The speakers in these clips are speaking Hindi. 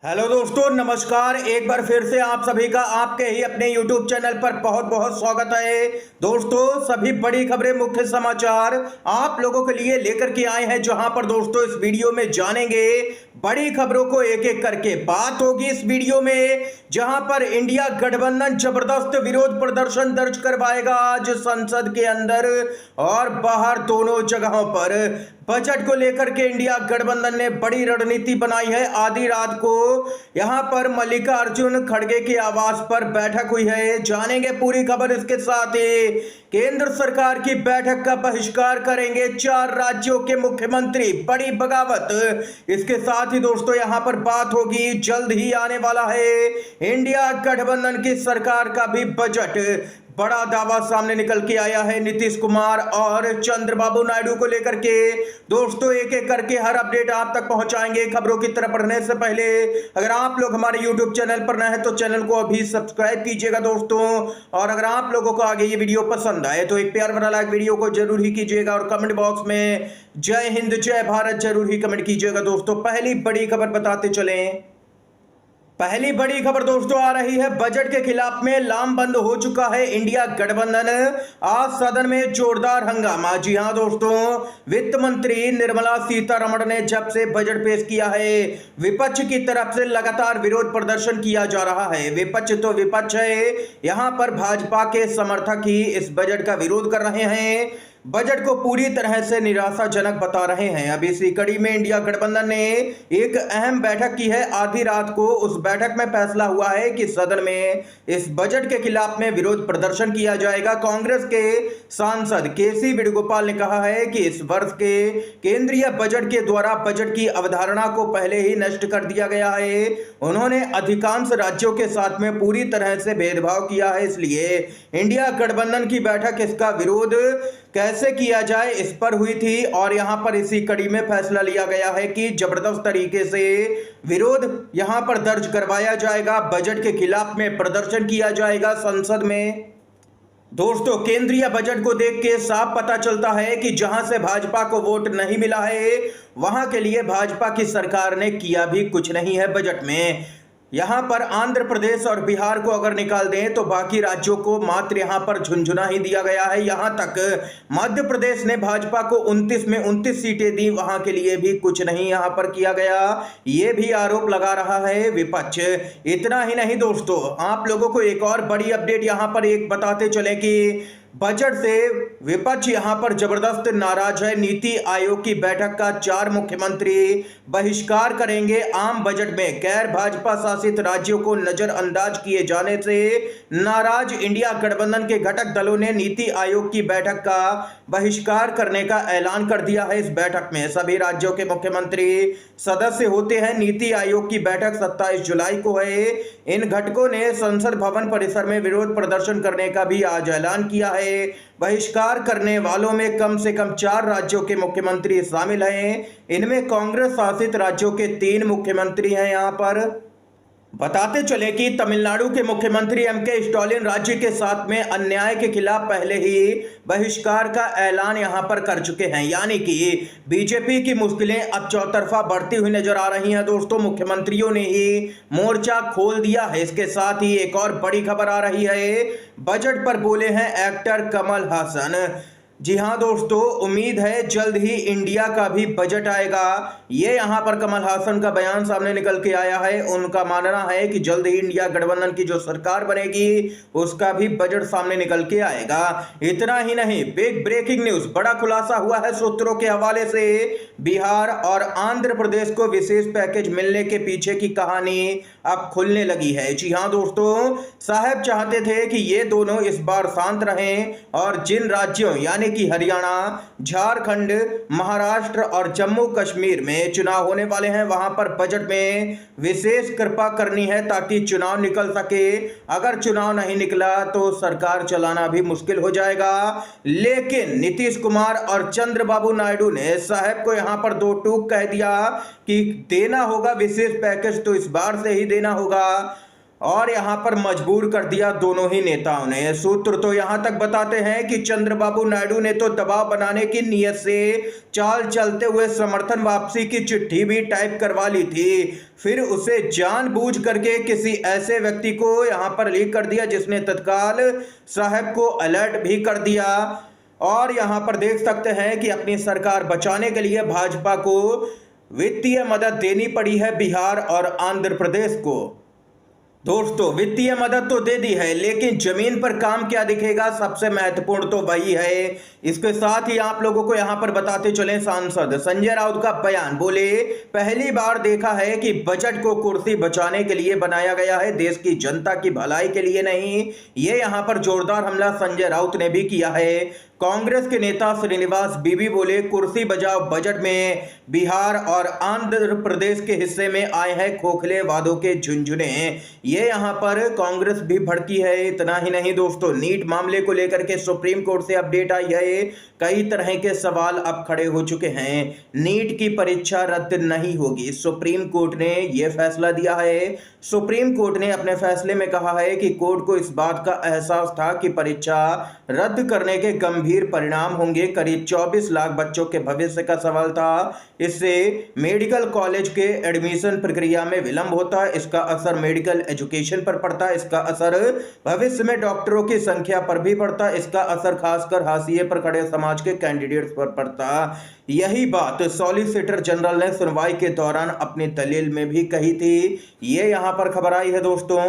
हेलो दोस्तों, नमस्कार। एक बार फिर से आप सभी का आपके ही अपने YouTube चैनल पर बहुत बहुत स्वागत है। दोस्तों, सभी बड़ी खबरें, मुख्य समाचार आप लोगों के लिए लेकर के आए हैं, जहां पर दोस्तों इस वीडियो में जानेंगे बड़ी खबरों को एक एक करके। बात होगी इस वीडियो में जहां पर इंडिया गठबंधन जबरदस्त विरोध प्रदर्शन दर्ज करवाएगा आज संसद के अंदर और बाहर दोनों जगहों पर। बजट को लेकर के इंडिया गठबंधन ने बड़ी रणनीति बनाई है। आधी रात को यहां पर मल्लिकार्जुन खड़गे के आवास पर बैठक हुई है, जानेंगे पूरी खबर। इसके साथ ही केंद्र सरकार की बैठक का बहिष्कार करेंगे 4 राज्यों के मुख्यमंत्री, बड़ी बगावत। इसके साथ ही दोस्तों यहां पर बात होगी, जल्द ही आने वाला है इंडिया गठबंधन की सरकार का भी बजट। बड़ा दावा सामने निकल के आया है नीतीश कुमार और चंद्रबाबू नायडू को लेकर के। दोस्तों एक एक करके हर अपडेट आप तक पहुंचाएंगे। खबरों की तरफ बढ़ने से पहले अगर आप लोग हमारे YouTube चैनल पर नए हैं तो चैनल को अभी सब्सक्राइब कीजिएगा दोस्तों। और अगर आप लोगों को आगे ये वीडियो पसंद आए तो एक प्यार भरा लाइक वीडियो को जरूर ही कीजिएगा और कमेंट बॉक्स में जय हिंद जय भारत जरूर ही कमेंट कीजिएगा दोस्तों। पहली बड़ी खबर बताते चलें। पहली बड़ी खबर दोस्तों आ रही है, बजट के खिलाफ में लामबंद हो चुका है इंडिया गठबंधन। आज सदन में जोरदार हंगामा। जी हां दोस्तों, वित्त मंत्री निर्मला सीतारमण ने जब से बजट पेश किया है, विपक्ष की तरफ से लगातार विरोध प्रदर्शन किया जा रहा है। विपक्ष तो विपक्ष है, यहां पर भाजपा के समर्थक ही इस बजट का विरोध कर रहे हैं, बजट को पूरी तरह से निराशाजनक बता रहे हैं। अब इसी कड़ी में इंडिया गठबंधन ने एक अहम बैठक की है आधी रात को। उस बैठक में फैसला हुआ है कि सदन में इस बजट के खिलाफ में विरोध प्रदर्शन किया जाएगा। कांग्रेस के सांसद केसी वेणुगोपाल ने कहा है कि इस वर्ष के केंद्रीय बजट के द्वारा बजट की अवधारणा को पहले ही नष्ट कर दिया गया है। उन्होंने अधिकांश राज्यों के साथ में पूरी तरह से भेदभाव किया है, इसलिए इंडिया गठबंधन की बैठक इसका विरोध कैसे किया जाए इस पर हुई थी। और यहां पर इसी कड़ी में फैसला लिया गया है कि जबरदस्त तरीके से विरोध यहां पर दर्ज करवाया जाएगा, बजट के खिलाफ में प्रदर्शन किया जाएगा संसद में। दोस्तों केंद्रीय बजट को देख के साफ पता चलता है कि जहां से भाजपा को वोट नहीं मिला है वहां के लिए भाजपा की सरकार ने किया भी कुछ नहीं है बजट में। यहां पर आंध्र प्रदेश और बिहार को अगर निकाल दें तो बाकी राज्यों को मात्र यहां पर झुंझुना ही दिया गया है। यहां तक मध्य प्रदेश ने भाजपा को 29 में 29 सीटें दी, वहां के लिए भी कुछ नहीं यहां पर किया गया, ये भी आरोप लगा रहा है विपक्ष। इतना ही नहीं दोस्तों, आप लोगों को एक और बड़ी अपडेट यहां पर एक बताते चले कि बजट से विपक्ष यहां पर जबरदस्त नाराज है। नीति आयोग की बैठक का 4 मुख्यमंत्री बहिष्कार करेंगे। आम बजट में गैर भाजपा शासित राज्यों को नजरअंदाज किए जाने से नाराज इंडिया गठबंधन के घटक दलों ने नीति आयोग की बैठक का बहिष्कार करने का ऐलान कर दिया है। इस बैठक में सभी राज्यों के मुख्यमंत्री सदस्य होते हैं। नीति आयोग की बैठक 27 जुलाई को है। इन घटकों ने संसद भवन परिसर में विरोध प्रदर्शन करने का भी आज ऐलान किया है। बहिष्कार करने वालों में कम से कम 4 राज्यों के मुख्यमंत्री शामिल हैं। इनमें कांग्रेस शासित राज्यों के 3 मुख्यमंत्री हैं। यहां पर बताते चले कि तमिलनाडु के मुख्यमंत्री एम.के. स्टालिन राज्य के साथ में अन्याय के खिलाफ पहले ही बहिष्कार का ऐलान यहां पर कर चुके हैं, यानी कि बीजेपी की मुश्किलें अब चौतरफा बढ़ती हुई नजर आ रही हैं। दोस्तों मुख्यमंत्रियों ने ही मोर्चा खोल दिया है। इसके साथ ही एक और बड़ी खबर आ रही है, बजट पर बोले हैं एक्टर कमल हासन। जी हां दोस्तों, उम्मीद है जल्द ही इंडिया का भी बजट आएगा, ये यहां पर कमल हासन का बयान सामने निकल के आया है। उनका मानना है कि जल्द ही इंडिया गठबंधन की जो सरकार बनेगी उसका भी बजट सामने निकल के आएगा। इतना ही नहीं, बिग ब्रेकिंग न्यूज, बड़ा खुलासा हुआ है सूत्रों के हवाले से। बिहार और आंध्र प्रदेश को विशेष पैकेज मिलने के पीछे की कहानी अब खुलने लगी है। जी हां दोस्तों, साहब चाहते थे कि ये दोनों इस बार शांत रहें और जिन राज्यों यानी कि हरियाणा, झारखंड, महाराष्ट्र और जम्मू कश्मीर में चुनाव होने वाले हैं वहां पर बजट में विशेष कृपा करनी है ताकि चुनाव निकल सके। अगर चुनाव नहीं निकला तो सरकार चलाना भी मुश्किल हो जाएगा। लेकिन नीतीश कुमार और चंद्रबाबू नायडू ने साहब को यहां पर 2 टूक कह दिया कि देना होगा विशेष पैकेज तो इस बार से ही देना होगा। और यहां पर मजबूर कर दिया दोनों ही नेताओं ने। सूत्र तो यहां तक बताते हैं कि चंद्रबाबू नायडू ने तो दबाव बनाने की नीयत से चाल चलते हुए समर्थन वापसी की चिट्ठी भी टाइप करवा ली थी, फिर उसे जानबूझ करके किसी ऐसे व्यक्ति को यहां पर लीक कर दिया जिसने तत्काल साहब को अलर्ट भी कर दिया। और यहां पर देख सकते हैं कि अपनी सरकार बचाने के लिए भाजपा को वित्तीय मदद देनी पड़ी है बिहार और आंध्र प्रदेश को। दोस्तों, वित्तीय मदद तो दे दी है, लेकिन जमीन पर काम क्या दिखेगा, सबसे महत्वपूर्ण तो वही है। इसके साथ ही आप लोगों को यहां पर बताते चले, सांसद संजय राउत का बयान। बोले, पहली बार देखा है कि बजट को कुर्सी बचाने के लिए बनाया गया है, देश की जनता की भलाई के लिए नहीं। ये यहां पर जोरदार हमला संजय राउत ने भी किया है। कांग्रेस के नेता श्रीनिवास बीवी बोले, कुर्सी बचाओ बजट में बिहार और आंध्र प्रदेश के हिस्से में आए हैं खोखले वादों के झुंझुने। ये यहां पर कांग्रेस भी भड़की है। इतना ही नहीं दोस्तों, नीट मामले को लेकर के सुप्रीम कोर्ट से अपडेट आई है। कई तरह के सवाल अब खड़े हो चुके हैं। नीट की परीक्षा रद्द नहीं होगी, सुप्रीम कोर्ट ने यह फैसला दिया है। सुप्रीम कोर्ट ने अपने फैसले में कहा है कि कोर्ट को इस बात का एहसास था कि परीक्षा रद्द करने के गंभीर परिणाम होंगे। करीब 24 लाख बच्चों के भविष्य का सवाल था। इससे मेडिकल कॉलेज के एडमिशन प्रक्रिया में विलंब होता है, इसका असर मेडिकल एजुकेशन पर पड़ता है, इसका असर भविष्य में डॉक्टरों की संख्या पर भी पड़ता है, इसका असर खासकर हाशिए पर खड़े समाज के कैंडिडेट्स पर पड़ता। यही बात सॉलिसिटर जनरल ने सुनवाई के दौरान अपनी दलील में भी कही थी। ये यहां पर खबर आई है दोस्तों।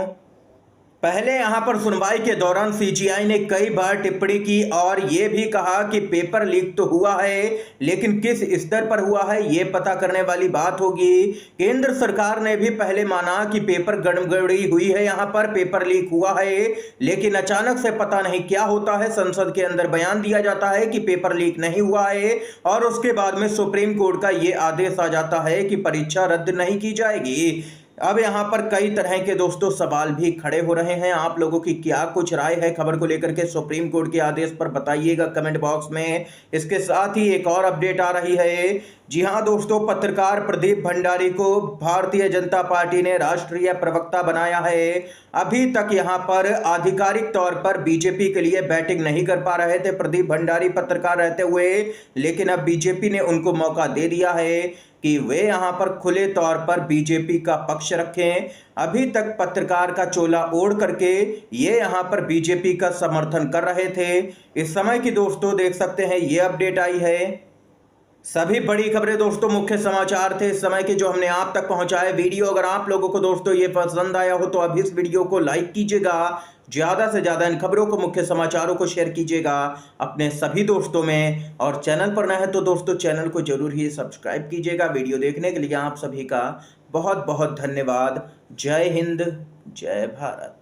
पहले यहां पर सुनवाई के दौरान सीजीआई ने कई बार टिप्पणी की और यह भी कहा कि पेपर लीक तो हुआ है, लेकिन किस स्तर पर हुआ है यह पता करने वाली बात होगी। केंद्र सरकार ने भी पहले माना कि पेपर गड़बड़ी हुई है, यहां पर पेपर लीक हुआ है, लेकिन अचानक से पता नहीं क्या होता है, संसद के अंदर बयान दिया जाता है कि पेपर लीक नहीं हुआ है और उसके बाद में सुप्रीम कोर्ट का यह आदेश आ जाता है कि परीक्षा रद्द नहीं की जाएगी। अब यहां पर कई तरह के दोस्तों सवाल भी खड़े हो रहे हैं। आप लोगों की क्या कुछ राय है खबर को लेकर के, सुप्रीम कोर्ट के आदेश पर बताइएगा कमेंट बॉक्स में। इसके साथ ही एक और अपडेट आ रही है। जी हां दोस्तों, पत्रकार प्रदीप भंडारी को भारतीय जनता पार्टी ने राष्ट्रीय प्रवक्ता बनाया है। अभी तक यहां पर आधिकारिक तौर पर बीजेपी के लिए बैटिंग नहीं कर पा रहे थे प्रदीप भंडारी पत्रकार रहते हुए, लेकिन अब बीजेपी ने उनको मौका दे दिया है कि वे यहां पर खुले तौर पर बीजेपी का पक्ष रखें। अभी तक पत्रकार का चोला ओढ़ करके ये यहां पर बीजेपी का समर्थन कर रहे थे। इस समय की दोस्तों देख सकते हैं ये अपडेट आई है। सभी बड़ी खबरें दोस्तों, मुख्य समाचार थे इस समय के जो हमने आप तक पहुंचाए। वीडियो अगर आप लोगों को दोस्तों ये पसंद आया हो तो अब इस वीडियो को लाइक कीजिएगा, ज्यादा से ज्यादा इन खबरों को, मुख्य समाचारों को शेयर कीजिएगा अपने सभी दोस्तों में, और चैनल पर नए हैं तो दोस्तों चैनल को जरूर ही सब्सक्राइब कीजिएगा। वीडियो देखने के लिए आप सभी का बहुत बहुत धन्यवाद। जय हिंद, जय भारत।